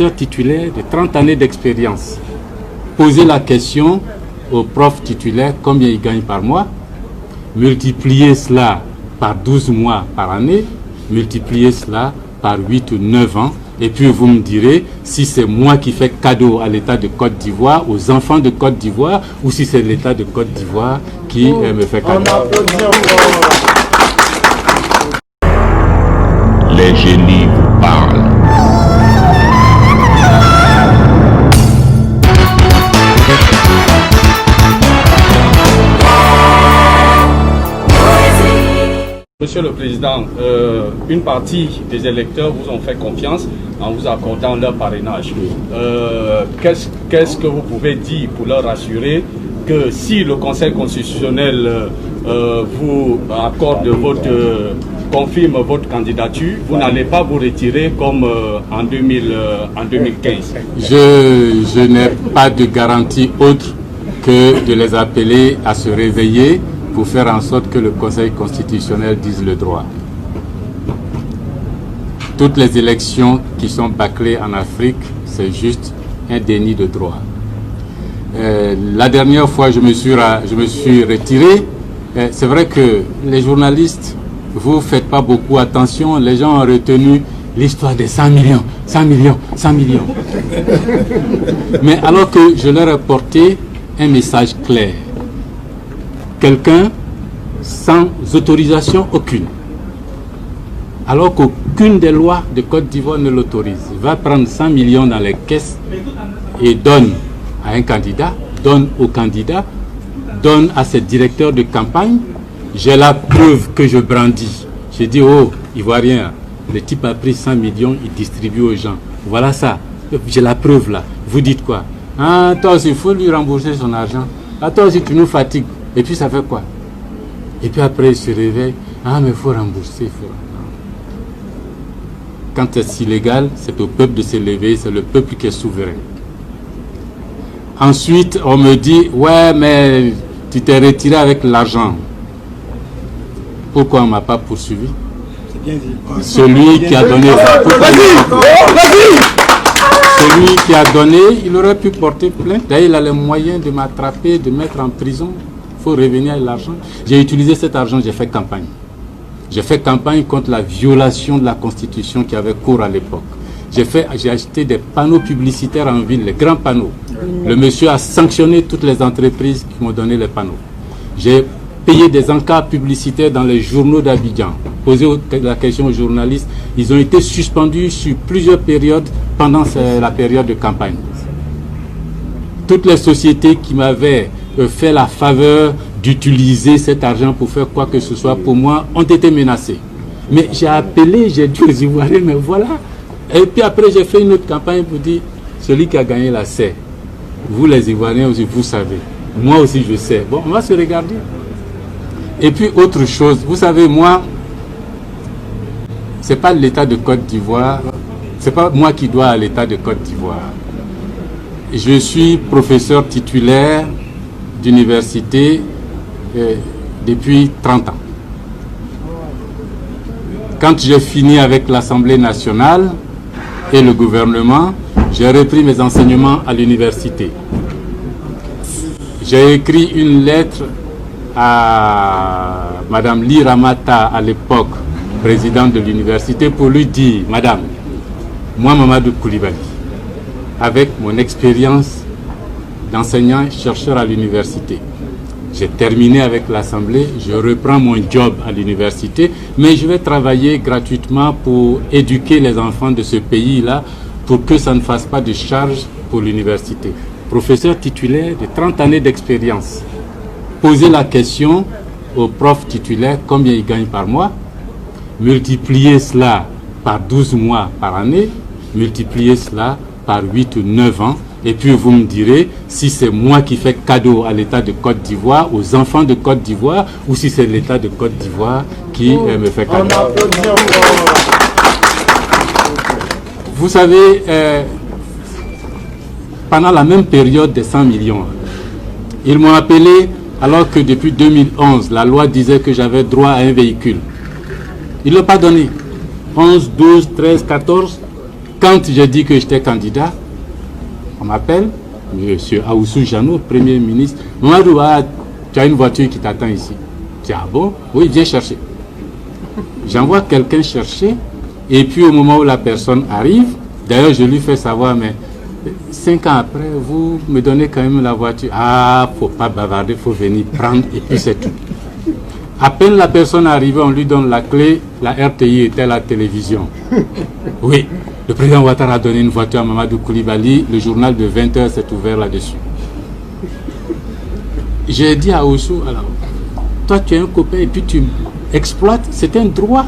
Titulaire de 30 années d'expérience. Posez la question aux profs titulaires combien ils gagnent par mois, multipliez cela par 12 mois par année, multipliez cela par 8 ou 9 ans, et puis vous me direz si c'est moi qui fais cadeau à l'État de Côte d'Ivoire, aux enfants de Côte d'Ivoire, ou si c'est l'État de Côte d'Ivoire qui me fait cadeau. Les génies vous parlent. Monsieur le Président, une partie des électeurs vous ont fait confiance en vous accordant leur parrainage. Qu'est-ce que vous pouvez dire pour leur rassurer que si le Conseil constitutionnel vous accorde confirme votre candidature, vous n'allez pas vous retirer comme en 2015? Je n'ai pas de garantie autre que de les appeler à se réveiller pour faire en sorte que le Conseil constitutionnel dise le droit. Toutes les élections qui sont bâclées en Afrique, c'est juste un déni de droit. La dernière fois, je me suis retiré. C'est vrai que les journalistes, vous ne faites pas beaucoup attention. Les gens ont retenu l'histoire des 100 millions, 100 millions, 100 millions. Mais alors que je leur ai porté un message clair. Quelqu'un sans autorisation aucune, alors qu'aucune des lois de Côte d'Ivoire ne l'autorise, va prendre 100 millions dans les caisses et donne à un candidat, donne au candidat, donne à ses directeurs de campagne. J'ai la preuve que je brandis. J'ai dit, oh, Ivoirien, le type a pris 100 millions, il distribue aux gens. Voilà ça. J'ai la preuve là. Vous dites quoi? Ah, toi aussi, il faut lui rembourser son argent. Ah, toi aussi, tu nous fatigues. Et puis, ça fait quoi? Et puis après, il se réveille. Ah, mais il faut rembourser. Quand c'est illégal, c'est au peuple de se lever. C'est le peuple qui est souverain. Ensuite, on me dit, ouais, mais tu t'es retiré avec l'argent. Pourquoi on ne m'a pas poursuivi? C'est bien dit. Celui qui a donné... Celui qui a donné, il aurait pu porter plainte. D'ailleurs, il a les moyens de m'attraper, de mettre en prison. Il faut revenir à l'argent. J'ai utilisé cet argent, j'ai fait campagne. J'ai fait campagne contre la violation de la Constitution qui avait cours à l'époque. J'ai acheté des panneaux publicitaires en ville, les grands panneaux. Le monsieur a sanctionné toutes les entreprises qui m'ont donné les panneaux. J'ai payé des encarts publicitaires dans les journaux d'Abidjan. Posé la question aux journalistes, ils ont été suspendus sur plusieurs périodes pendant la période de campagne. Toutes les sociétés qui m'avaient fait la faveur d'utiliser cet argent pour faire quoi que ce soit pour moi ont été menacées. Mais j'ai appelé, j'ai dit aux Ivoiriens, mais voilà. Et puis après, j'ai fait une autre campagne pour dire, celui qui a gagné la sait. Vous les Ivoiriens aussi, vous savez. Moi aussi, je sais. Bon, on va se regarder. Et puis, autre chose, vous savez, moi, c'est pas l'État de Côte d'Ivoire, c'est pas moi qui dois à l'État de Côte d'Ivoire. Je suis professeur titulaire d'université depuis 30 ans. Quand j'ai fini avec l'Assemblée nationale et le gouvernement, j'ai repris mes enseignements à l'université. J'ai écrit une lettre à Madame Ly Ramata, à l'époque présidente de l'université, pour lui dire, Madame, moi Mamadou Koulibaly, avec mon expérience d'enseignant-chercheur à l'université, j'ai terminé avec l'Assemblée, je reprends mon job à l'université, mais je vais travailler gratuitement pour éduquer les enfants de ce pays-là pour que ça ne fasse pas de charge pour l'université. Professeur titulaire de 30 années d'expérience. Posez la question aux profs titulaires combien ils gagnent par mois, multipliez cela par 12 mois par année, multipliez cela par 8 ou 9 ans, et puis vous me direz si c'est moi qui fais cadeau à l'État de Côte d'Ivoire, aux enfants de Côte d'Ivoire, ou si c'est l'État de Côte d'Ivoire qui me fait cadeau. Vous savez, pendant la même période des 100 millions, ils m'ont appelé alors que depuis 2011, la loi disait que j'avais droit à un véhicule. Ils ne l'ont pas donné. 11, 12, 13, 14. Quand j'ai dit que j'étais candidat, on m'appelle, M. Aoussou Jano, Premier ministre. Mamadou, tu as une voiture qui t'attend ici. Je dis, ah bon? Oui, viens chercher. J'envoie quelqu'un chercher, et puis au moment où la personne arrive, d'ailleurs je lui fais savoir, mais 5 ans après, vous me donnez quand même la voiture. Ah, faut pas bavarder, faut venir prendre, et puis c'est tout. À peine la personne arrivée, on lui donne la clé, la RTI était la télévision. Oui, le président Ouattara a donné une voiture à Mamadou Koulibaly, le journal de 20h s'est ouvert là-dessus. J'ai dit à Oussou, alors, toi tu es un copain et puis tu exploites, c'est un droit.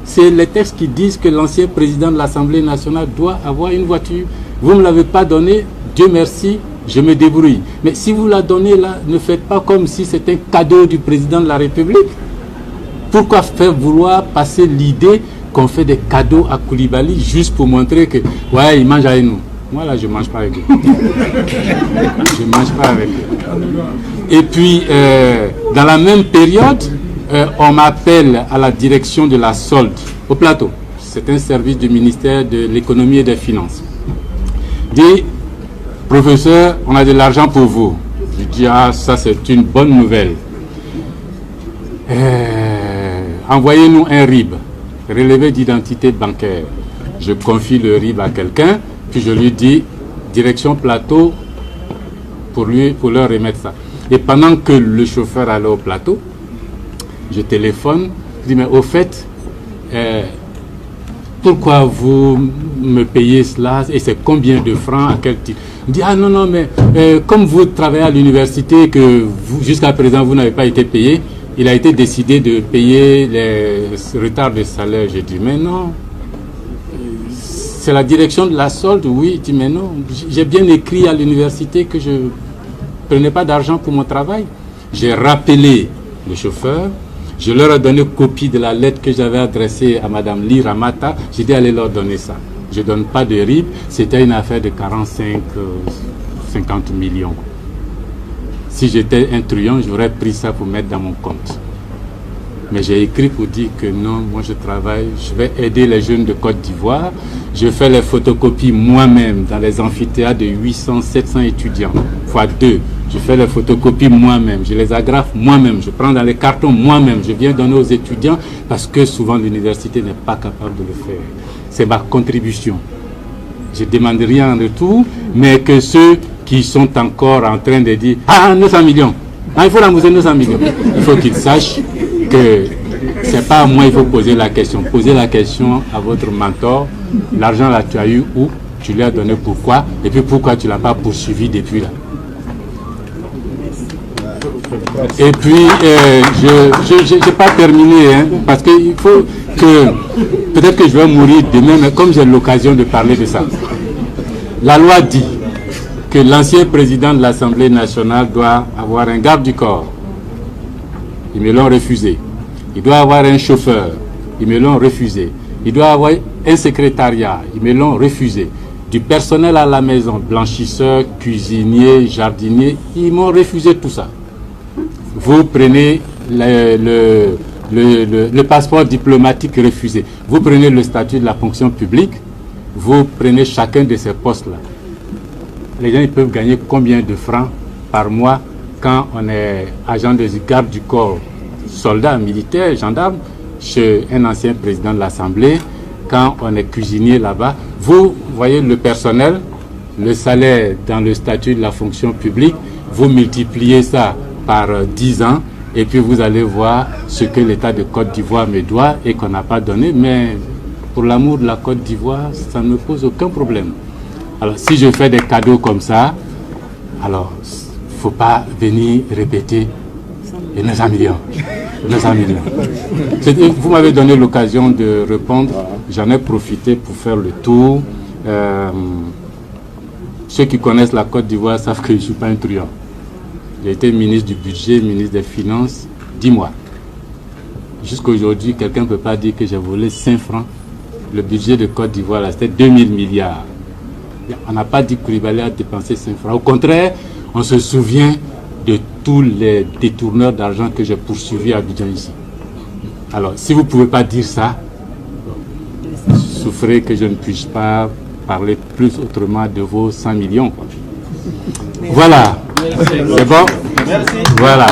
C'est les textes qui disent que l'ancien président de l'Assemblée nationale doit avoir une voiture. Vous ne me l'avez pas donnée, Dieu merci, je me débrouille. Mais si vous la donnez là, ne faites pas comme si c'était un cadeau du président de la République. Pourquoi faire vouloir passer l'idée qu'on fait des cadeaux à Koulibaly juste pour montrer que, ouais, il mange avec nous. Moi là, je ne mange pas avec eux. Je ne mange pas avec eux. Et puis, dans la même période, on m'appelle à la direction de la solde, au plateau. C'est un service du ministère de l'économie et des finances. Dit, professeur, on a de l'argent pour vous. Je dis, ah, ça c'est une bonne nouvelle. Envoyez-nous un RIB, relevé d'identité bancaire. Je confie le RIB à quelqu'un, puis je lui dis, direction plateau, pour leur remettre ça. Et pendant que le chauffeur allait au plateau, je téléphone, je dis, mais au fait, pourquoi vous me payez cela et c'est combien de francs, à quel titre? Il dit, ah non, non, mais comme vous travaillez à l'université, que jusqu'à présent vous n'avez pas été payé, il a été décidé de payer les retards de salaire. J'ai dit, mais non, c'est la direction de la solde. Oui, il dit, mais non, j'ai bien écrit à l'université que je ne prenais pas d'argent pour mon travail. J'ai rappelé le chauffeur. Je leur ai donné copie de la lettre que j'avais adressée à Mme Ly Ramata. J'ai dit, allez leur donner ça. Je ne donne pas de RIB. C'était une affaire de 50 millions. Si j'étais un truand, j'aurais pris ça pour mettre dans mon compte. Mais j'ai écrit pour dire que non, moi je travaille, je vais aider les jeunes de Côte d'Ivoire. Je fais les photocopies moi-même dans les amphithéâtres de 800, 700 étudiants, fois 2. Je fais les photocopies moi-même, je les agrafe moi-même, je prends dans les cartons moi-même, je viens donner aux étudiants parce que souvent l'université n'est pas capable de le faire. C'est ma contribution. Je ne demande rien en retour, mais que ceux qui sont encore en train de dire « Ah, 900 millions, ah, il faut rembourser 900 millions », il faut qu'ils sachent que ce n'est pas à moi il faut poser la question. Posez la question à votre mentor. L'argent là, tu as eu où? Tu lui as donné pourquoi? Et puis pourquoi tu ne l'as pas poursuivi depuis là? Et puis, je n'ai pas terminé, hein, parce qu'il faut que, peut-être que je vais mourir demain, mais comme j'ai l'occasion de parler de ça. La loi dit que l'ancien président de l'Assemblée nationale doit avoir un garde du corps. Ils me l'ont refusé. Il doit avoir un chauffeur. Ils me l'ont refusé. Il doit avoir un secrétariat. Ils me l'ont refusé. Du personnel à la maison, blanchisseurs, cuisiniers, jardiniers, ils m'ont refusé tout ça. Vous prenez le passeport diplomatique refusé. Vous prenez le statut de la fonction publique. Vous prenez chacun de ces postes-là. Les gens ils peuvent gagner combien de francs par mois quand on est agent de garde du corps, soldat, militaire, gendarme, chez un ancien président de l'Assemblée, quand on est cuisinier là-bas. Vous voyez le personnel, le salaire dans le statut de la fonction publique, vous multipliez ça par 10 ans et puis vous allez voir ce que l'État de Côte d'Ivoire me doit et qu'on n'a pas donné. Mais pour l'amour de la Côte d'Ivoire, ça ne me pose aucun problème. Alors si je fais des cadeaux comme ça, alors il ne faut pas venir répéter les 900 millions. 900 millions. Vous m'avez donné l'occasion de répondre, j'en ai profité pour faire le tour. Ceux qui connaissent la Côte d'Ivoire savent que je ne suis pas un truand. J'ai été ministre du budget, ministre des finances, 10 mois. Jusqu'à aujourd'hui, quelqu'un ne peut pas dire que j'ai volé 5 francs. Le budget de Côte d'Ivoire, c'était 2000 milliards. On n'a pas dit que Koulibaly a dépensé 5 francs. Au contraire, on se souvient de tous les détourneurs d'argent que j'ai poursuivis à Abidjan ici. Alors, si vous ne pouvez pas dire ça, souffrez que je ne puisse pas parler plus autrement de vos 100 millions. Voilà. C'est bon? Voilà.